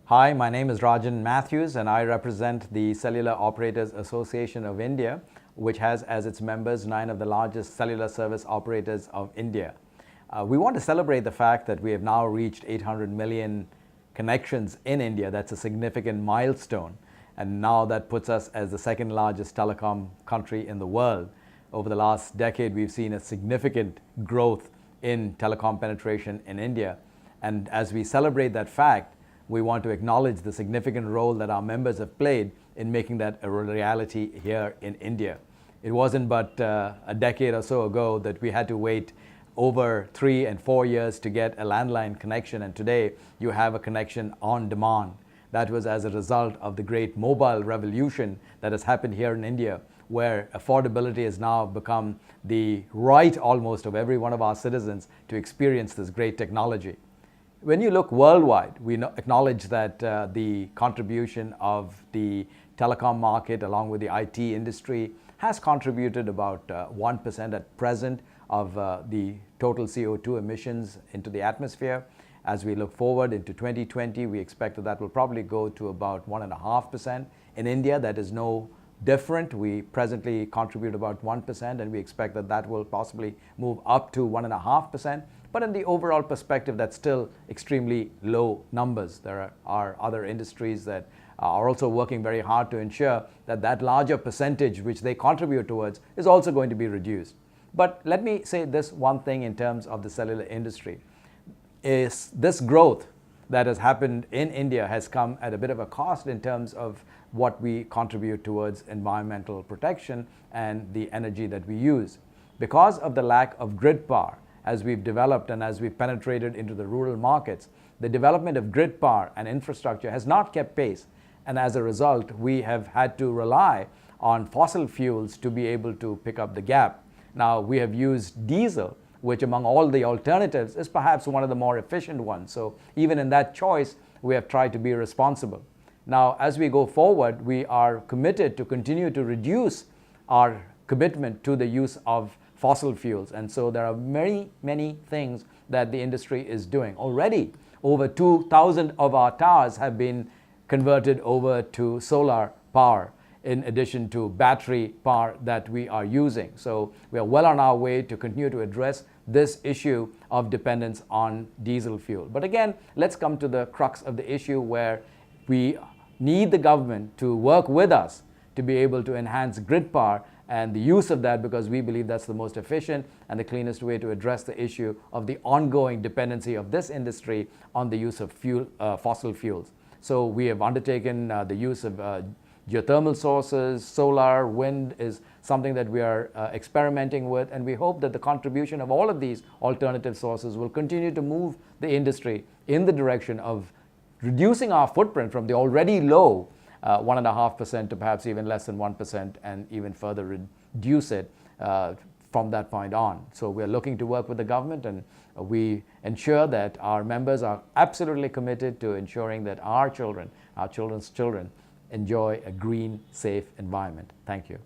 Hi, my name is Rajan Matthews and I represent the Cellular Operators Association of India, which has as its members 9 of the largest cellular service operators of India. We want to celebrate the fact that we have now reached 800 million connections in India. That's a significant milestone, and now that puts us as the second largest telecom country in the world. Over the last decade, we've seen a significant growth in telecom penetration in India, and as we celebrate that fact, we want to acknowledge the significant role that our members have played in making that a reality here in India. It wasn't but a decade or so ago that we had to wait over 3 and 4 years to get a landline connection, and today you have a connection on demand. That was as a result of the great mobile revolution that has happened here in India, where affordability has now become the right almost of every one of our citizens to experience this great technology. When you look worldwide, we acknowledge that the contribution of the telecom market along with the IT industry has contributed about 1% at present of the total CO2 emissions into the atmosphere. As we look forward into 2020, we expect that that will probably go to about 1.5%. In India, that is no different. We presently contribute about 1%, and we expect that that will possibly move up to 1.5%. But in the overall perspective, that's still extremely low numbers. There are other industries that are also working very hard to ensure that that larger percentage which they contribute towards is also going to be reduced. But let me say this one thing in terms of the cellular industry, is this growth that has happened in India has come at a bit of a cost in terms of what we contribute towards environmental protection and the energy that we use. Because of the lack of grid power, as we've developed and as we've penetrated into the rural markets, the development of grid power and infrastructure has not kept pace. And as a result, we have had to rely on fossil fuels to be able to pick up the gap. Now, we have used diesel, which among all the alternatives is perhaps one of the more efficient ones. So even in that choice, we have tried to be responsible. Now, as we go forward, we are committed to continue to reduce our commitment to the use of fossil fuels. And so there are many things that the industry is doing. Already, over 2,000 of our towers have been converted over to solar power, in addition to battery power that we are using. So we are well on our way to continue to address this issue of dependence on diesel fuel. But again, let's come to the crux of the issue, where we need the government to work with us to be able to enhance grid power and the use of that, because we believe that's the most efficient and the cleanest way to address the issue of the ongoing dependency of this industry on the use of fossil fuels. So we have undertaken the use of geothermal sources. Solar, wind is something that we are experimenting with, and we hope that the contribution of all of these alternative sources will continue to move the industry in the direction of reducing our footprint from the already low 1.5% to perhaps even less than 1%, and even further reduce it from that point on. So we're looking to work with the government, and we ensure that our members are absolutely committed to ensuring that our children, our children's children, enjoy a green, safe environment. Thank you.